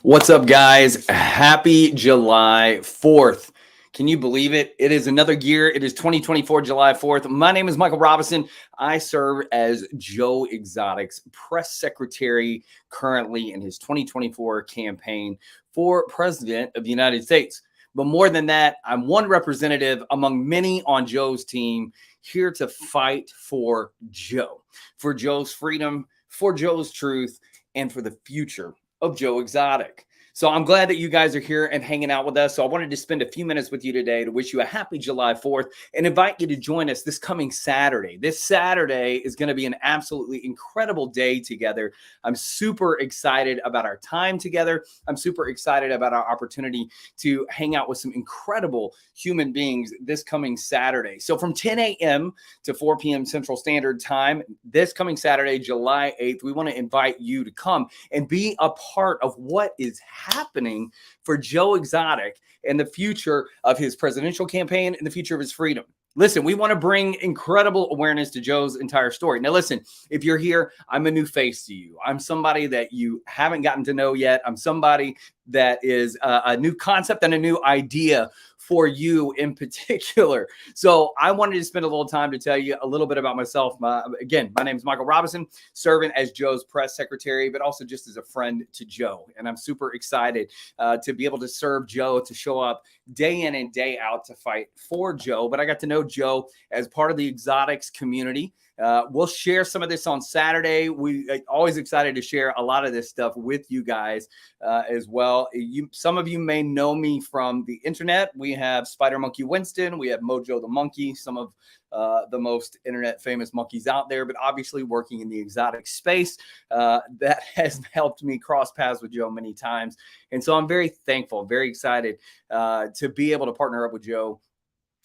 What's up, guys? Happy July 4th. Can you believe it? It is another year. It is 2024, July 4th. My name is Michael Robinson. I serve as Joe Exotic's press secretary currently in his 2024 campaign for president of the United States. But more than that, I'm one representative among many on Joe's team here to fight for Joe, for Joe's freedom, for Joe's truth, and for the future of Joe Exotic. So I'm glad that you guys are here and hanging out with us. So I wanted to spend a few minutes with you today to wish you a happy July 4th and invite you to join us this coming Saturday. This Saturday is going to be an absolutely incredible day together. I'm super excited about our time together. I'm super excited about our opportunity to hang out with some incredible human beings this coming Saturday. So from 10 a.m. to 4 p.m. Central Standard Time, this coming Saturday, July 8th, we want to invite you to come and be a part of what is happening for Joe Exotic and the future of his presidential campaign and the future of his freedom. Listen, we want to bring incredible awareness to Joe's entire story. Now, listen, if you're here, I'm a new face to you. I'm somebody that you haven't gotten to know yet. I'm somebody that is a new concept and a new idea for you in particular. So I wanted to spend a little time to tell you a little bit about myself. Again, my name is Michael Robinson, serving as Joe's press secretary, but also just as a friend to Joe. And I'm super excited to be able to serve Joe, to show up day in and day out to fight for Joe. But I got to know Joe as part of the Exotics community. We'll share some of this on Saturday. We always excited to share a lot of this stuff with you guys as well. Some of you may know me from the internet. We have Spider Monkey Winston. We have Mojo the Monkey, some of the most internet famous monkeys out there, but obviously working in the exotic space, that has helped me cross paths with Joe many times. And so I'm very thankful, very excited to be able to partner up with Joe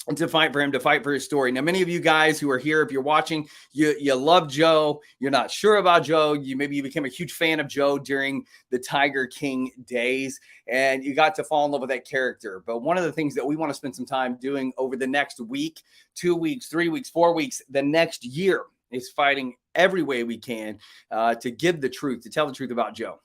and to fight for him, to fight for his story. Now, many of you guys who are here, if you're watching, you love Joe. You're not sure about Joe. Maybe you became a huge fan of Joe during the Tiger King days, and you got to fall in love with that character. But one of the things that we want to spend some time doing over the next week, 2 weeks, 3 weeks, 4 weeks, the next year is fighting every way we can to give the truth, to tell the truth about Joe.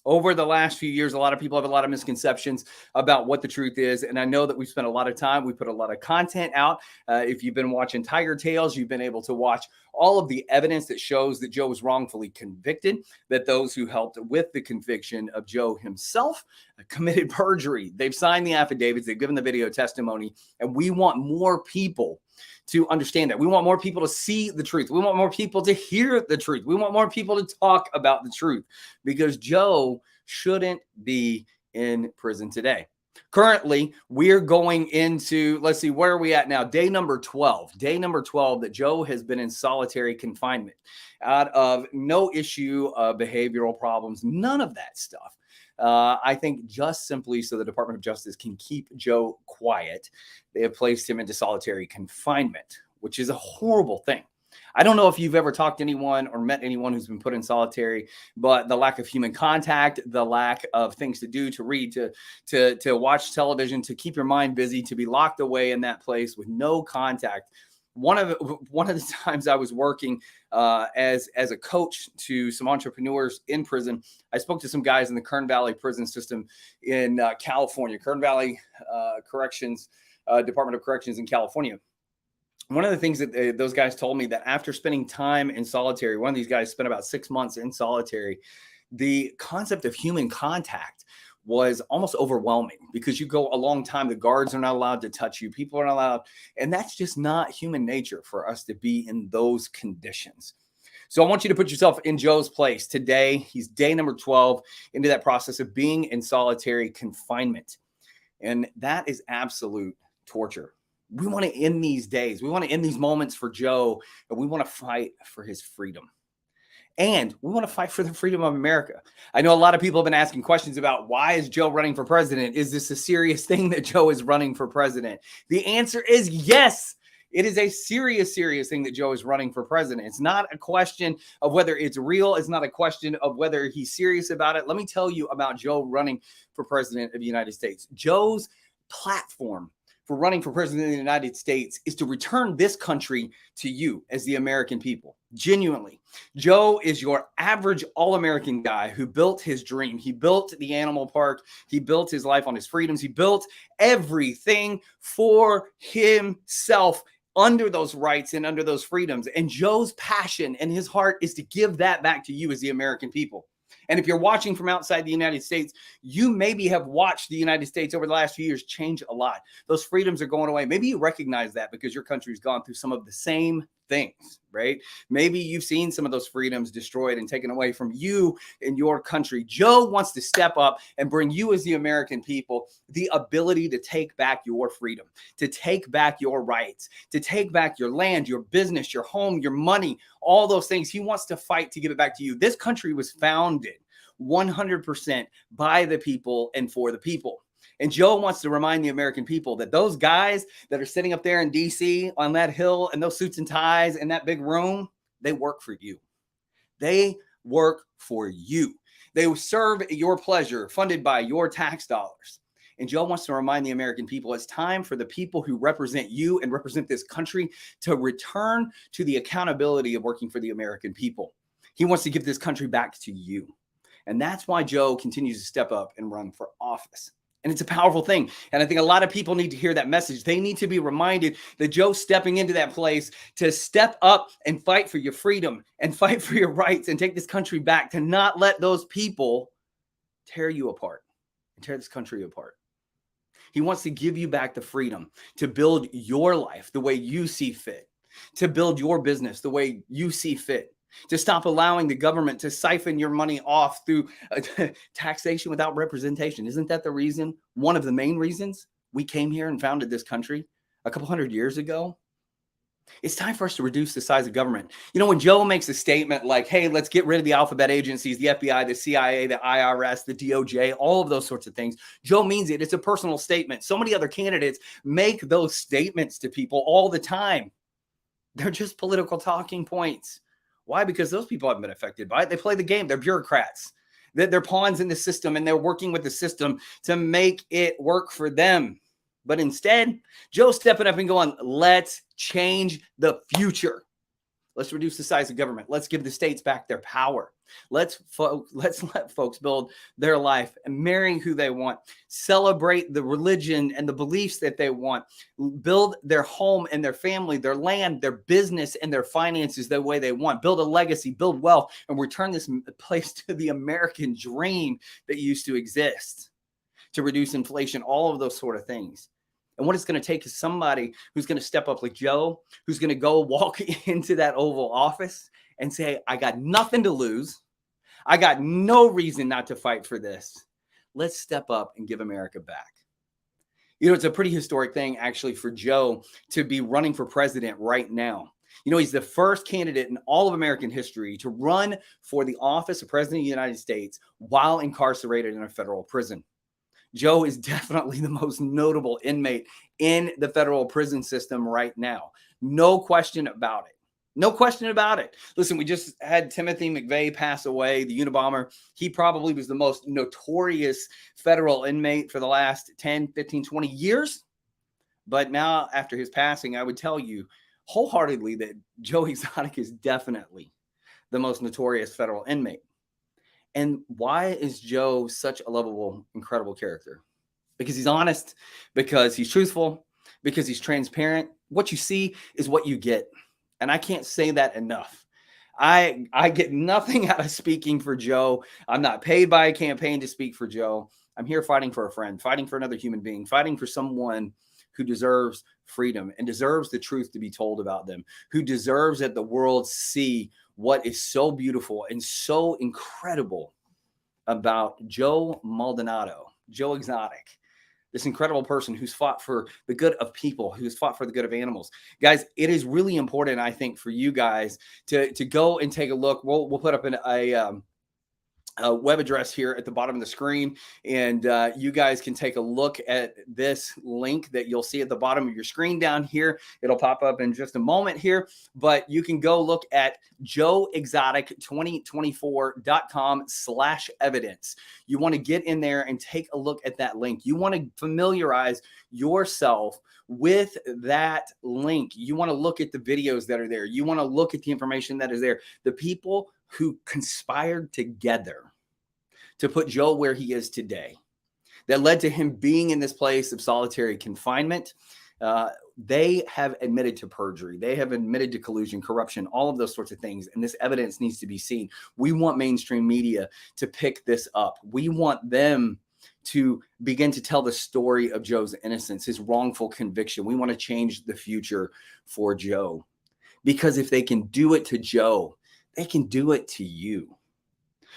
Over the last few years, a lot of people have a lot of misconceptions about what the truth is. And I know that we've spent a lot of time. We put a lot of content out. If you've been watching Tiger Tales, you've been able to watch all of the evidence that shows that Joe was wrongfully convicted, that those who helped with the conviction of Joe himself committed perjury. They've signed the affidavits. They've given the video testimony. And we want more people to understand that. We want more people to see the truth. We want more people to hear the truth. We want more people to talk about the truth, because Joe shouldn't be in prison today. Currently, we're going into, let's see, where are we at now? Day number 12 that Joe has been in solitary confinement out of no issue of behavioral problems, none of that stuff. I think just simply so the Department of Justice can keep Joe quiet, they have placed him into solitary confinement, which is a horrible thing. I don't know if you've ever talked to anyone or met anyone who's been put in solitary, but the lack of human contact, the lack of things to do, to read, to watch television, to keep your mind busy, to be locked away in that place with no contact. One of the times I was working as a coach to some entrepreneurs in prison, I spoke to some guys in the Kern Valley prison system in California, Kern Valley Corrections, Department of Corrections in California. One of the things that those guys told me, that after spending time in solitary, one of these guys spent about 6 months in solitary, the concept of human contact was almost overwhelming, because you go a long time, the guards are not allowed to touch you, people are not allowed, and that's just not human nature for us to be in those conditions. So I want you to put yourself in Joe's place today. He's day number 12 into that process of being in solitary confinement, and that is absolute torture. We want to end these days, we want to end these moments for Joe, and we want to fight for his freedom. And we want to fight for the freedom of America. I know a lot of people have been asking questions about, why is Joe running for president? Is this a serious thing that Joe is running for president? The answer is yes. It is a serious thing that Joe is running for president. It's not a question of whether it's real. It's not a question of whether he's serious about it. Let me tell you about Joe running for president of the United States. Joe's platform for running for president of the United States is to return this country to you as the American people. Genuinely. Joe is your average all-American guy who built his dream. He built the animal park. He built his life on his freedoms. He built everything for himself under those rights and under those freedoms. And Joe's passion and his heart is to give that back to you as the American people. And if you're watching from outside the United States, you maybe have watched the United States over the last few years change a lot. Those freedoms are going away. Maybe you recognize that because your country's gone through some of the same things, right? Maybe you've seen some of those freedoms destroyed and taken away from you in your country. Joe wants to step up and bring you as the American people the ability to take back your freedom, to take back your rights, to take back your land, your business, your home, your money, all those things. He wants to fight to give it back to you. This country was founded 100% by the people and for the people. And Joe wants to remind the American people that those guys that are sitting up there in DC on that hill and those suits and ties in that big room, they work for you. They work for you. They serve at your pleasure, funded by your tax dollars. And Joe wants to remind the American people it's time for the people who represent you and represent this country to return to the accountability of working for the American people. He wants to give this country back to you. And that's why Joe continues to step up and run for office. And it's a powerful thing. And I think a lot of people need to hear that message. They need to be reminded that Joe's stepping into that place to step up and fight for your freedom and fight for your rights and take this country back, to not let those people tear you apart and tear this country apart. He wants to give you back the freedom to build your life the way you see fit, to build your business the way you see fit, to stop allowing the government to siphon your money off through taxation without representation. Isn't that the reason, one of the main reasons we came here and founded this country a couple hundred years ago? It's time for us to reduce the size of government. You know, when Joe makes a statement like, hey, let's get rid of the alphabet agencies, the FBI, the CIA, the IRS, the DOJ, all of those sorts of things, Joe means it. It's a personal statement. So many other candidates make those statements to people all the time. They're just political talking points. Why? Because those people haven't been affected by it. They play the game. They're bureaucrats. They're pawns in the system, and they're working with the system to make it work for them. But instead, Joe's stepping up and going, let's change the future. Let's reduce the size of government. Let's give the states back their power. Let's let folks build their life and marry who they want, celebrate the religion and the beliefs that they want, build their home and their family, their land, their business, and their finances the way they want, build a legacy, build wealth, and return this place to the American dream that used to exist, to reduce inflation, all of those sort of things. And what it's going to take is somebody who's going to step up like Joe, who's going to go walk into that Oval Office and say, I got nothing to lose. I got no reason not to fight for this. Let's step up and give America back. You know, it's a pretty historic thing, actually, for Joe to be running for president right now. You know, he's the first candidate in all of American history to run for the office of president of the United States while incarcerated in a federal prison. Joe is definitely the most notable inmate in the federal prison system right now. No question about it. No question about it. Listen, we just had Timothy McVeigh pass away, the Unabomber. He probably was the most notorious federal inmate for the last 10, 15, 20 years. But now, after his passing, I would tell you wholeheartedly that Joe Exotic is definitely the most notorious federal inmate. And why is Joe such a lovable, incredible character? Because he's honest, because he's truthful, because he's transparent. What you see is what you get. And I can't say that enough. I get nothing out of speaking for Joe. I'm not paid by a campaign to speak for Joe. I'm here fighting for a friend, fighting for another human being, fighting for someone who deserves freedom and deserves the truth to be told about them, who deserves that the world see what is so beautiful and so incredible about Joe Maldonado, Joe Exotic, this incredible person who's fought for the good of people, who's fought for the good of animals. Guys, it is really important, I think, for you guys to go and take a look. We'll put up web address here at the bottom of the screen, and you guys can take a look at this link that you'll see at the bottom of your screen down here. It'll pop up in just a moment here, but you can go look at joeexotic2024.com/evidence. You want to get in there and take a look at that link. You want to familiarize yourself with that link. You want to look at the videos that are there. You want to look at the information that is there. The people who conspired together to put Joe where he is today, that led to him being in this place of solitary confinement. They have admitted to perjury. They have admitted to collusion, corruption, all of those sorts of things. And this evidence needs to be seen. We want mainstream media to pick this up. We want them to begin to tell the story of Joe's innocence, his wrongful conviction. We want to change the future for Joe, because if they can do it to Joe, they can do it to you.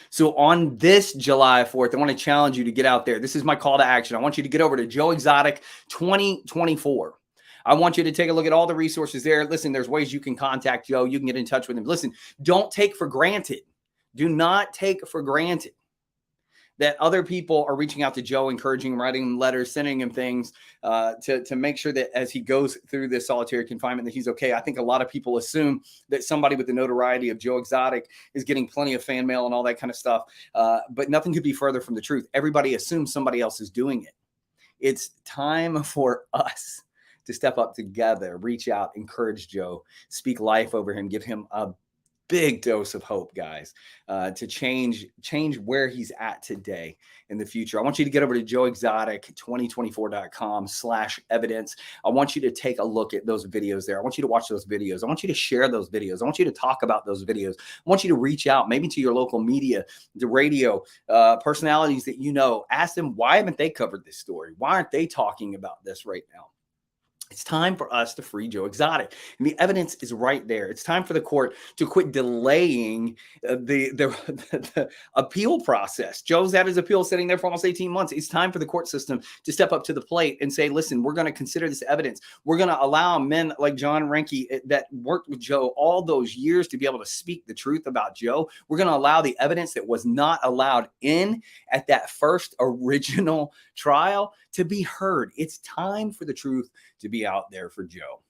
So on this July 4th, I want to challenge you to get out there. This is my call to action. I want you to get over to Joe Exotic 2024. I want you to take a look at all the resources there. Listen, there's ways you can contact Joe. You can get in touch with him. Listen, don't take for granted. Do not take for granted that other people are reaching out to Joe, encouraging him, writing him letters, sending him things to make sure that as he goes through this solitary confinement, that he's okay. I think a lot of people assume that somebody with the notoriety of Joe Exotic is getting plenty of fan mail and all that kind of stuff. But nothing could be further from the truth. Everybody assumes somebody else is doing it. It's time for us to step up together, reach out, encourage Joe, speak life over him, give him a big dose of hope, guys, to change where he's at today in the future. I want you to get over to joeexotic2024.com/evidence. I want you to take a look at those videos there. I want you to watch those videos. I want you to share those videos. I want you to talk about those videos. I want you to reach out maybe to your local media, the radio personalities that you know. Ask them, why haven't they covered this story? Why aren't they talking about this right now? It's time for us to free Joe Exotic. And the evidence is right there. It's time for the court to quit delaying the appeal process. Joe's had his appeal sitting there for almost 18 months. It's time for the court system to step up to the plate and say, listen, we're going to consider this evidence. We're going to allow men like John Reinke that worked with Joe all those years to be able to speak the truth about Joe. We're going to allow the evidence that was not allowed in at that first original trial to be heard. It's time for the truth to be out there for Joe.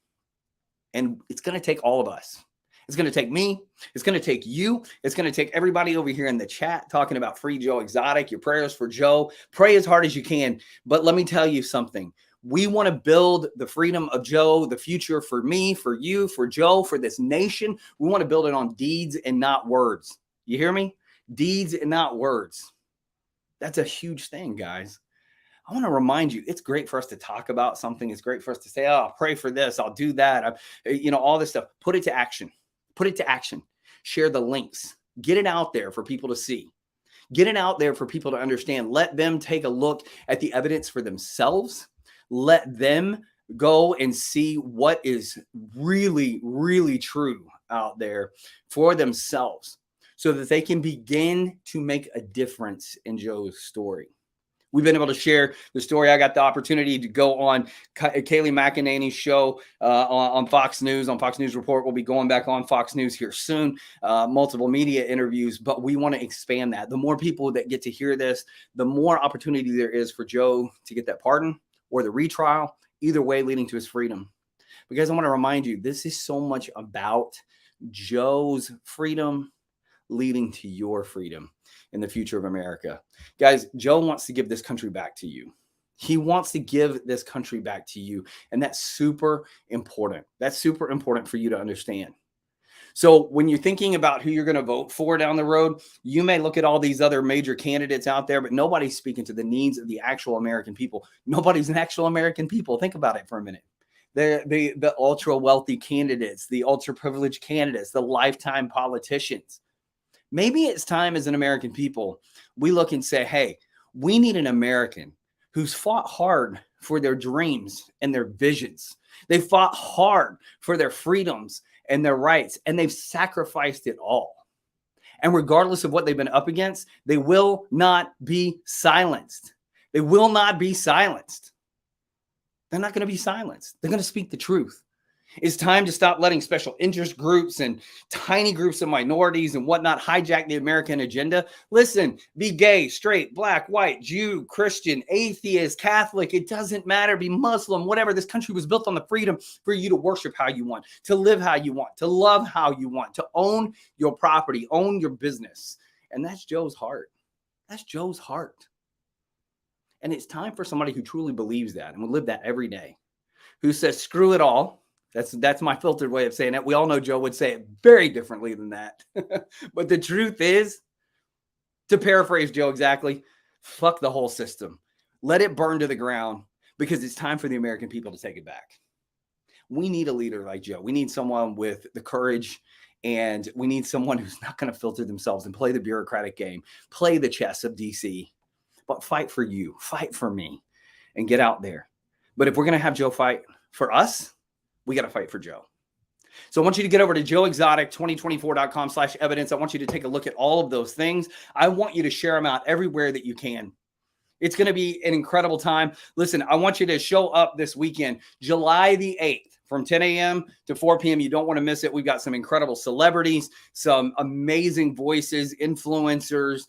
And it's going to take all of us. It's going to take me. It's going to take you. It's going to take everybody over here in the chat talking about free Joe Exotic, your prayers for Joe. Pray as hard as you can. But let me tell you something. We want to build the freedom of Joe, the future for me, for you, for Joe, for this nation. We want to build it on deeds and not words. You hear me? Deeds and not words. That's a huge thing, guys. I want to remind you, it's great for us to talk about something. It's great for us to say, oh, I'll pray for this. I'll do that. All this stuff. Put it to action. Put it to action. Share the links. Get it out there for people to see. Get it out there for people to understand. Let them take a look at the evidence for themselves. Let them go and see what is really, really true out there for themselves so that they can begin to make a difference in Joe's story. We've been able to share the story. I got the opportunity to go on Kayleigh McEnany's show on Fox News, on Fox News Report. We'll be going back on Fox News here soon, multiple media interviews, but we want to expand that. The more people that get to hear this, the more opportunity there is for Joe to get that pardon or the retrial, either way leading to his freedom. Because I want to remind you, this is so much about Joe's freedom leading to your freedom in the future of America. Guys, Joe wants to give this country back to you. He wants to give this country back to you. And that's super important. That's super important for you to understand. So when you're thinking about who you're going to vote for down the road, you may look at all these other major candidates out there, but nobody's speaking to the needs of the actual American people. Nobody's an actual American people. Think about it for a minute. The ultra wealthy candidates, the ultra privileged candidates, the lifetime politicians. Maybe it's time as an American people, we look and say, hey, we need an American who's fought hard for their dreams and their visions. They fought hard for their freedoms and their rights, and they've sacrificed it all. And regardless of what they've been up against, they will not be silenced. They will not be silenced. They're not going to be silenced. They're going to speak the truth. It's time to stop letting special interest groups and tiny groups of minorities and whatnot hijack the American agenda. Listen, be gay, straight, black, white, Jew, Christian, atheist, Catholic. It doesn't matter. Be Muslim, whatever. This country was built on the freedom for you to worship how you want, to live how you want, to love how you want, to own your property, own your business. And that's Joe's heart. That's Joe's heart. And it's time for somebody who truly believes that and will live that every day, who says, screw it all. That's my filtered way of saying it. We all know Joe would say it very differently than that. But the truth is, to paraphrase Joe exactly, fuck the whole system. Let it burn to the ground, because it's time for the American people to take it back. We need a leader like Joe. We need someone with the courage, and we need someone who's not going to filter themselves and play the bureaucratic game, play the chess of DC, but fight for you, fight for me, and get out there. But if we're going to have Joe fight for us, we got to fight for Joe. So I want you to get over to joeexotic2024.com/evidence. I want you to take a look at all of those things. I want you to share them out everywhere that you can. It's going to be an incredible time. Listen, I want you to show up this weekend, July the 8th, from 10 a.m. to 4 p.m. You don't want to miss it. We've got some incredible celebrities, some amazing voices, influencers,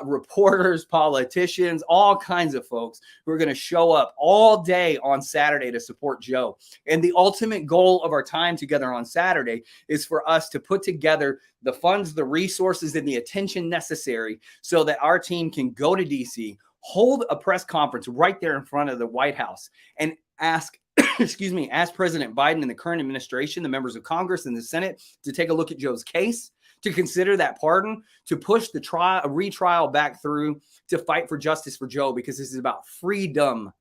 reporters, politicians, all kinds of folks who are going to show up all day on Saturday to support Joe. And the ultimate goal of our time together on Saturday is for us to put together the funds, the resources, and the attention necessary so that our team can go to DC, hold a press conference right there in front of the White House, and ask ask President Biden and the current administration, the members of Congress and the Senate, to take a look at Joe's case, to consider that pardon, to push the retrial back through, to fight for justice for Joe, because this is about freedom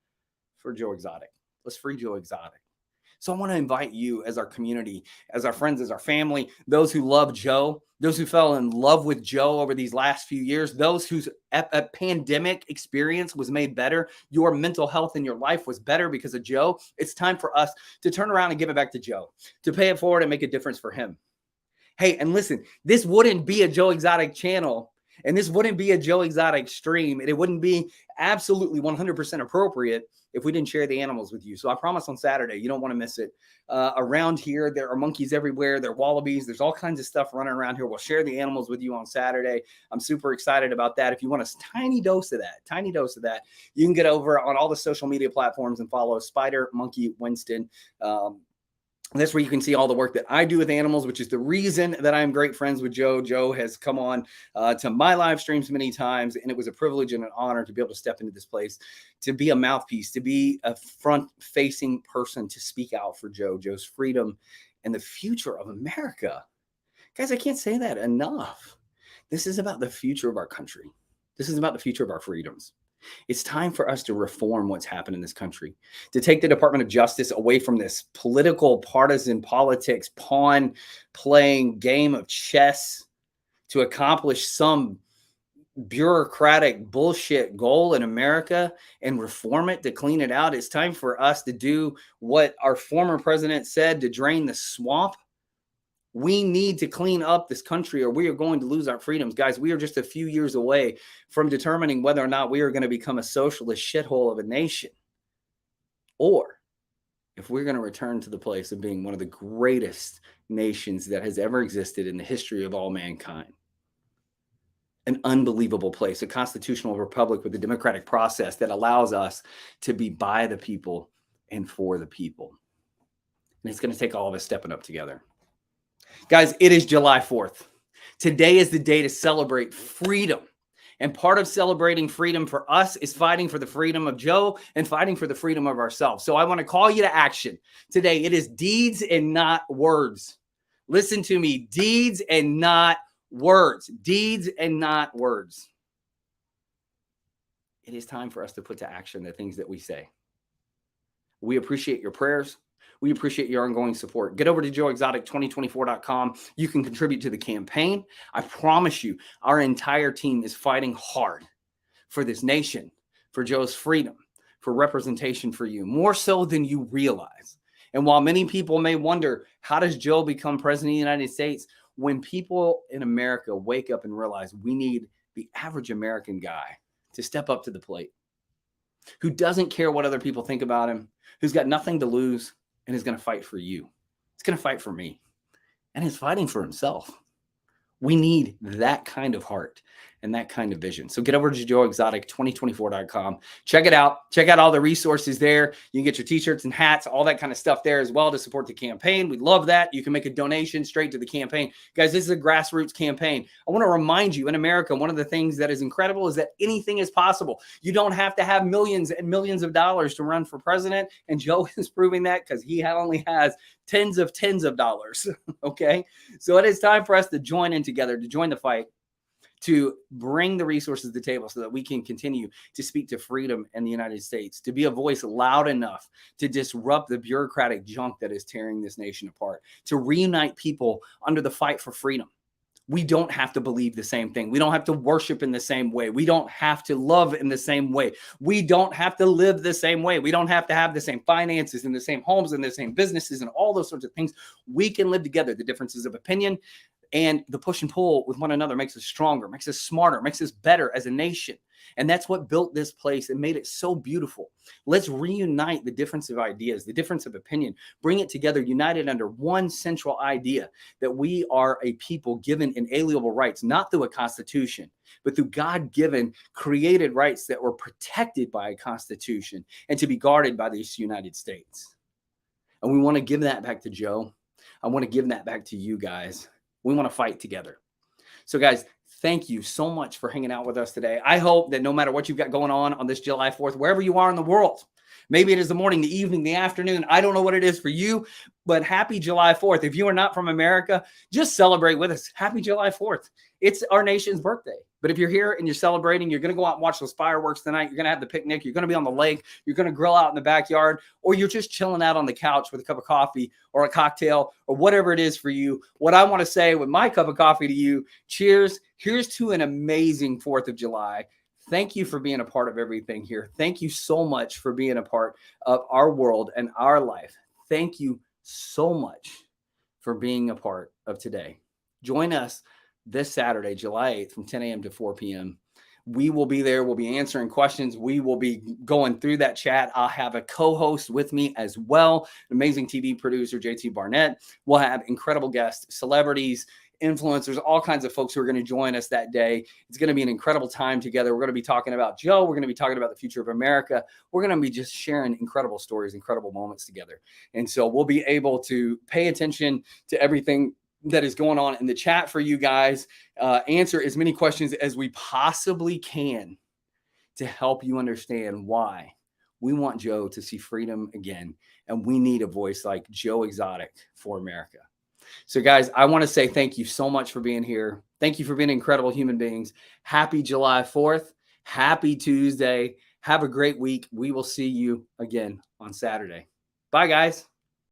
for Joe Exotic. Let's free Joe Exotic. So I want to invite you, as our community, as our friends, as our family, those who love Joe, those who fell in love with Joe over these last few years, those whose pandemic experience was made better, your mental health in your life was better because of Joe. It's time for us to turn around and give it back to Joe, to pay it forward and make a difference for him. Hey, and listen, this wouldn't be a Joe Exotic channel, and this wouldn't be a Joe Exotic stream, and it wouldn't be absolutely 100% appropriate if we didn't share the animals with you. So I promise on Saturday, you don't want to miss it. Around here, there are monkeys everywhere. There are wallabies. There's all kinds of stuff running around here. We'll share the animals with you on Saturday. I'm super excited about that. If you want a tiny dose of that, you can get over on all the social media platforms and follow Spider Monkey Winston. That's where you can see all the work that I do with animals, which is the reason that I'm great friends with Joe. Joe has come on to my live streams many times, and it was a privilege and an honor to be able to step into this place, to be a mouthpiece, to be a front-facing person, to speak out for Joe's freedom and the future of America. Guys, I can't say that enough. This is about the future of our country. This is about the future of our freedoms. It's time for us to reform what's happened in this country, to take the Department of Justice away from this political, partisan politics, pawn playing game of chess to accomplish some bureaucratic bullshit goal in America and reform it, to clean it out. It's time for us to do what our former president said, to drain the swamp. We need to clean up this country, or we are going to lose our freedoms. Guys, we are just a few years away from determining whether or not we are going to become a socialist shithole of a nation, or if we're going to return to the place of being one of the greatest nations that has ever existed in the history of all mankind. An unbelievable place, a constitutional republic with a democratic process that allows us to be by the people and for the people. And it's going to take all of us stepping up together. Guys, it is July 4th. Today is the day to celebrate freedom. And part of celebrating freedom for us is fighting for the freedom of Joe and fighting for the freedom of ourselves. So I want to call you to action today. It is deeds and not words. Listen to me, deeds and not words. Deeds and not words. It is time for us to put to action the things that we say. We appreciate your prayers. We appreciate your ongoing support. Get over to joeexotic2024.com. You can contribute to the campaign. I promise you, our entire team is fighting hard for this nation, for Joe's freedom, for representation for you, more so than you realize. And while many people may wonder, how does Joe become president of the United States? When people in America wake up and realize we need the average American guy to step up to the plate, who doesn't care what other people think about him, who's got nothing to lose, and is going to fight for you. He's going to fight for me. And he's fighting for himself. We need that kind of heart and that kind of vision. So get over to joeexotic2024.com. Check it out. Check out all the resources there. You can get your t-shirts and hats, all that kind of stuff there as well to support the campaign. We love that. You can make a donation straight to the campaign. Guys, this is a grassroots campaign. I want to remind you, in America, one of the things that is incredible is that anything is possible. You don't have to have millions and millions of dollars to run for president. And Joe is proving that because he only has tens of dollars. Okay. So it is time for us to join in together, to join the fight, to bring the resources to the table so that we can continue to speak to freedom in the United States, to be a voice loud enough to disrupt the bureaucratic junk that is tearing this nation apart, to reunite people under the fight for freedom. We don't have to believe the same thing. We don't have to worship in the same way. We don't have to love in the same way. We don't have to live the same way. We don't have to have the same finances and the same homes and the same businesses and all those sorts of things. We can live together. The differences of opinion and the push and pull with one another makes us stronger, makes us smarter, makes us better as a nation. And that's what built this place and made it so beautiful. Let's reunite the difference of ideas, the difference of opinion, bring it together, united under one central idea that we are a people given inalienable rights, not through a constitution, but through God-given created rights that were protected by a constitution and to be guarded by this United States. And we want to give that back to Joe. I want to give that back to you guys. We want to fight together. So guys, thank you so much for hanging out with us today. I hope that no matter what you've got going on this July 4th, wherever you are in the world, maybe it is the morning, the evening, the afternoon, I don't know what it is for you, but happy July 4th. If you are not from America, just celebrate with us. Happy July 4th. It's our nation's birthday. But if you're here and you're celebrating, you're going to go out and watch those fireworks tonight. You're going to have the picnic. You're going to be on the lake. You're going to grill out in the backyard, or you're just chilling out on the couch with a cup of coffee or a cocktail or whatever it is for you. What I want to say with my cup of coffee to you, cheers. Here's to an amazing 4th of July. Thank you for being a part of everything here. Thank you so much for being a part of our world and our life. Thank you so much for being a part of today. Join us this Saturday, July 8th from 10 a.m. to 4 p.m. We will be there. We'll be answering questions. We will be going through that chat. I'll have a co-host with me as well, an amazing TV producer, JT Barnett. We'll have incredible guests, celebrities, influencers, all kinds of folks who are going to join us that day. It's going to be an incredible time together. We're going to be talking about Joe. We're going to be talking about the future of America. We're going to be just sharing incredible stories, incredible moments together. And so we'll be able to pay attention to everything that is going on in the chat for you guys, answer as many questions as we possibly can to help you understand why we want Joe to see freedom again. And we need a voice like Joe Exotic for America. So guys, I want to say thank you so much for being here. Thank you for being incredible human beings. Happy July 4th. Happy Tuesday. Have a great week. We will see you again on Saturday. Bye, guys.